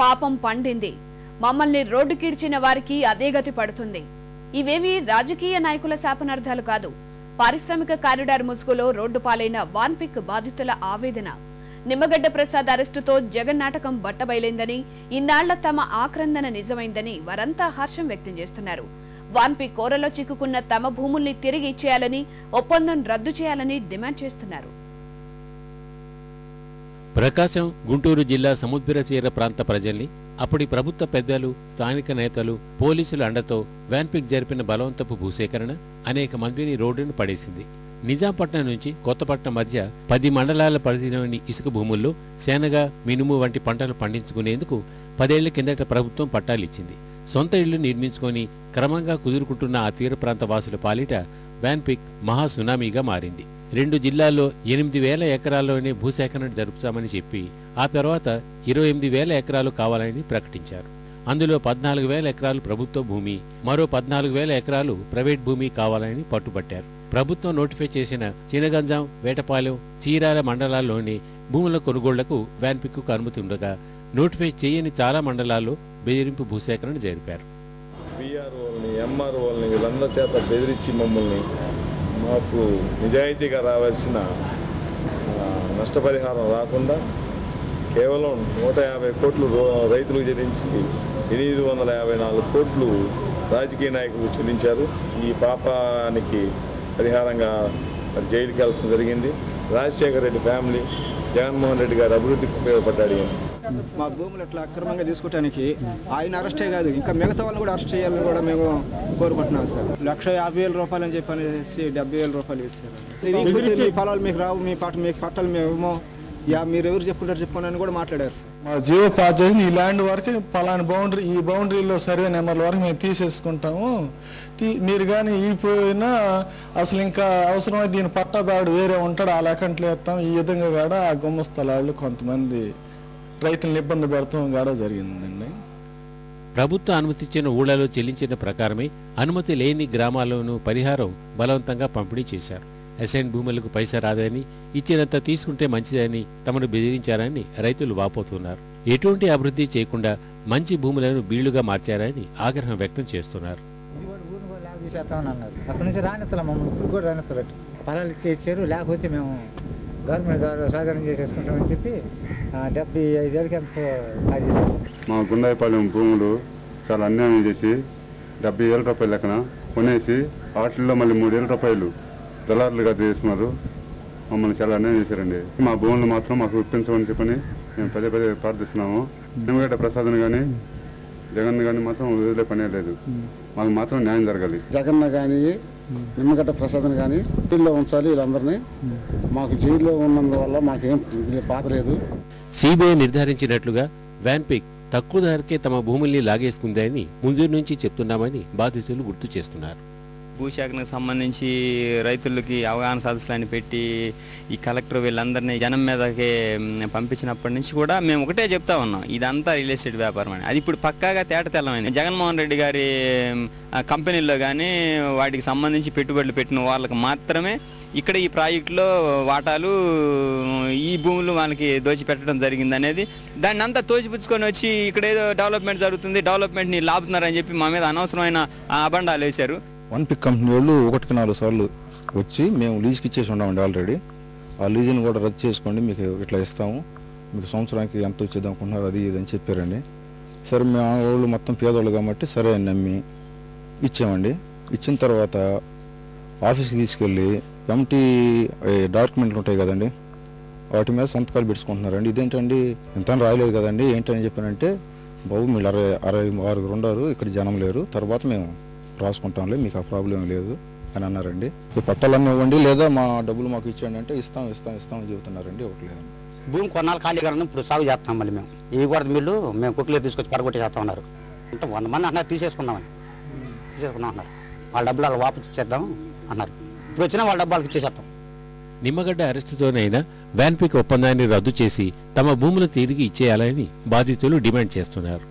పాపం పండింది. మమ్మల్ని రోడ్డుకిడ్చిన వారికి అదే గతి పడుతుంది. ఇవేవి రాజకీయ నాయకుల శాపనార్థాలు కాదు. పారిశ్రామిక కారిడార్ ముసుగులో రోడ్డు పాలైన వాన్పిక్ బాధితుల ఆవేదన. నిమ్మగడ్డ ప్రసాద్ అరెస్టుతో జగన్ నాటకం బట్టబయలైందని, ఇన్నాళ్ల తమ ఆక్రందన నిజమైందని వారంతా హర్షం వ్యక్తం చేస్తున్నారు. వాన్పిక్ కోరలో చిక్కుకున్న తమ భూముల్ని తిరిగి ఇచ్చేయాలని, ఒప్పందం రద్దు చేయాలని డిమాండ్ చేస్తున్నారు. ప్రకాశం, గుంటూరు జిల్లా సముద్ర తీర ప్రాంత ప్రజల్ని అప్పటి ప్రభుత్వ పెద్దలు, స్థానిక నేతలు, పోలీసుల అండతో వాన్పిక్ జరిపిన బలవంతపు భూసేకరణ అనేక మందిని రోడ్డును పడేసింది. నిజాంపట్నం నుంచి కొత్తపట్నం మధ్య 10 మండలాల పరిధిలోని ఇసుక భూముల్లో శనగ, మినుము వంటి పంటలు పండించుకునేందుకు 10 ఏళ్ల కిందట ప్రభుత్వం పట్టాలిచ్చింది. సొంత ఇళ్లు నిర్మించుకొని క్రమంగా కుదురుకుంటున్న ఆ తీర ప్రాంత వాసుల పాలిట వాన్పిక్ మహా సునామీగా మారింది. 2 జిల్లాల్లో 8,000 ఎకరాల్లోనే భూసేకరణ జరుపుతామని చెప్పి ఆ తర్వాత 28,000 ఎకరాలు కావాలని ప్రకటించారు. అందులో 14,000 ఎకరాలు ప్రభుత్వ భూమి, మరో 14,000 ఎకరాలు ప్రైవేట్ భూమి కావాలని పట్టుబట్టారు. ప్రభుత్వం నోటిఫై చేసిన చినగంజాం, వేటపాలెం, చీరాల మండలాల్లోని భూముల కొనుగోళ్లకు వాన్పిక్కు అనుమతి ఉండగా నోటిఫై చేయని చాలా మండలాల్లో బెదిరింపు భూసేకరణ జరిపారు. ఎంఆర్ఓల్ని వీళ్ళందరి చేత బెదిరించి మమ్మల్ని మాకు నిజాయితీగా రావాల్సిన నష్టపరిహారం రాకుండా కేవలం 150 కోట్లు రైతులకు చెల్లించి 854 కోట్లు రాజకీయ నాయకులు చెల్లించారు. ఈ పాపానికి పరిహారంగా జైలుకి వెళ్ళడం జరిగింది. రాజశేఖర రెడ్డి ఫ్యామిలీ, జగన్మోహన్ రెడ్డి గారు అభివృద్ధికి ఉపయోగపడ్డాడు. మా భూములు ఎట్లా అక్రమంగా తీసుకోవడానికి ఆయన అరెస్టే కాదు, ఇంకా మిగతా వాళ్ళని కూడా అరెస్ట్ చేయాలని కూడా మేము కోరుకుంటున్నాం సార్. 150,000 రూపాయలు అని చెప్పి అనేసి 70,000 రూపాయలు ఇచ్చారు. మీ పొలాలు మీకు రావు, మీ పట్టాలు మేము మీరు ఎవరు చెప్పుకుంటారు చెప్పని కూడా మాట్లాడారు. మా జీవో పాస్ చేసి ఈ ల్యాండ్ వరకు పలానా బౌండరీ, ఈ బౌండరీలో సర్వే నెంబర్ల వరకు మేము తీసేసుకుంటాము, మీరు కానీ ఈ పోయినా అసలు ఇంకా అవసరమైతే దీని పట్టాదాడు వేరే ఉంటాడు, ఆ లేకంట్లు వేస్తాం. ఈ విధంగా కూడా ఆ గుమ్మ స్థలాలు కొంతమంది రైతులను ఇబ్బంది పెడతాం కూడా జరిగిందండి. ప్రభుత్వ అనుమతిచ్చిన ఊళ్ళలో చెల్లించిన ప్రకారమే అనుమతి లేని గ్రామాల్లోనూ పరిహారం బలవంతంగా పంపిణీ చేశారు. అసైన్ భూములకు పైసా రాదని, ఇచ్చినంత తీసుకుంటే మంచిదని తమను బెదిరించారని రైతులు వాపోతున్నారు. ఎటువంటి అభివృద్ధి చేయకుండా మంచి భూములను బీళ్లుగా మార్చారని ఆగ్రహం వ్యక్తం చేస్తున్నారు. అక్కడి నుంచి రానిత్తలే, మమ్మల్ని ఇప్పుడు కూడా రానిత్తలట్టు పొలాలు ఇచ్చారు. లేకపోతే మేము గవర్నమెంట్ ద్వారా సాధన చేసేసుకుంటామని చెప్పి 75,000కి ఎంత ఖాళీ చేసేసాం. మా గుండాయిపాలెం భూములు చాలా అన్యాయం చేసి 70,000 రూపాయలు లెక్కన కొనేసి వాటిల్లో మళ్ళీ 3,000 రూపాయలు దళారులుగా చేస్తున్నారు. మమ్మల్ని చాలా అన్యాయం చేశారండి. మా భూములు మాత్రం మాకు ఇప్పించమని చెప్పని మేము పదే ప్రార్థిస్తున్నాము. నిమ్మగడ్డ ప్రసాద్ని కానీ జగన్ కానీ మాత్రం వదిలే పనే లేదు. మాకు మాత్రం న్యాయం జరగాలి. జగన్ కానీ నిమ్మగడ్డ ప్రసాద్ని కానీ జైల్లో ఉంచాలి. వీళ్ళందరినీ మాకు జైల్లో ఉన్నందువల్ల మాకేం బాధ లేదు. సిబిఐ నిర్ధారించినట్లుగా వాన్పిక్ తక్కువ ధరకే తమ భూముల్ని లాగేసుకుందని ముందు నుంచి చెప్తున్నామని బాధితులు గుర్తు చేస్తున్నారు. భూసేకరణకు సంబంధించి రైతులకి అవగాహన సదస్సులని పెట్టి ఈ కలెక్టర్ వీళ్ళందరినీ జనం మీదకి పంపించినప్పటి నుంచి కూడా మేము ఒకటే చెప్తా ఉన్నాం, ఇదంతా రియల్ ఎస్టేట్ వ్యాపారం అని. అది ఇప్పుడు పక్కాగా తేటతెల్లమైంది. జగన్మోహన్ రెడ్డి గారి కంపెనీల్లో కానీ వాటికి సంబంధించి పెట్టుబడులు పెట్టిన వాళ్ళకి మాత్రమే ఇక్కడ ఈ ప్రాజెక్టులో వాటాలు, ఈ భూములు వాళ్ళకి దోచిపెట్టడం జరిగింది అనేది, దాన్ని అంతా తోచిపుచ్చుకొని వచ్చి ఇక్కడ ఏదో డెవలప్మెంట్ జరుగుతుంది, డెవలప్మెంట్ని లాపుతున్నారని చెప్పి మా మీద అనవసరమైన అబండాలు వేశారు. వాన్పిక్ కంపెనీ వాళ్ళు 1కి 4 సార్లు వచ్చి మేము లీజ్కి ఇచ్చేసి ఉన్నామండి ఆల్రెడీ. ఆ లీజుని కూడా రద్దు చేసుకోండి, మీకు ఇట్లా ఇస్తాము, మీకు సంవత్సరానికి ఎంత వచ్చేది అనుకుంటున్నారు, అది ఇది అని చెప్పారండి. సరే మా వాళ్ళు మొత్తం పేదోళ్ళు కాబట్టి సరే అని నమ్మి ఇచ్చామండి. ఇచ్చిన తర్వాత ఆఫీస్కి తీసుకెళ్ళి ఎంటీ డాక్యుమెంట్లు ఉంటాయి కదండి, వాటి మీద సంతకాలు పెట్టుకుంటున్నారండి. ఇదేంటండి ఇంత రాయలేదు కదండి ఏంటని చెప్పానంటే, బాబు మీరు 66 ఉన్నారు, ఇక్కడ జనం లేరు, తర్వాత మేము రాసుకుంటాంలే, మీకు ఆ ప్రాబ్లం లేదు అని అన్నారండి. ఈ పట్టాలన్నీ ఇవ్వండి లేదా మా డబ్బులు మాకు ఇచ్చేయండి అంటే ఇస్తాం అని చెబుతున్నారండి. ఒకటి లేదండి. భూమి కొన్నాళ్ళు ఖాళీ కానీ ఇప్పుడు సాగు చేస్తాం. మళ్ళీ మేము ఈ కూడా వీళ్ళు మేము కుక్కలే తీసుకొచ్చి పడగొట్టి చేస్తా ఉన్నారు. అంటే 100 మంది అన్నారు తీసేసుకున్నాం అన్నారు. వాళ్ళ డబ్బులు వాళ్ళు వాపసు ఇచ్చేద్దాం అన్నారు. ఇప్పుడు వచ్చినా వాళ్ళ డబ్బులకు ఇచ్చేసేస్తాం. నిమ్మగడ్డ అరెస్టుతోనైనా వాన్పిక్ ఒప్పందాన్ని రద్దు చేసి తమ భూములు తిరిగి ఇచ్చేయాలని బాధితులు డిమాండ్ చేస్తున్నారు.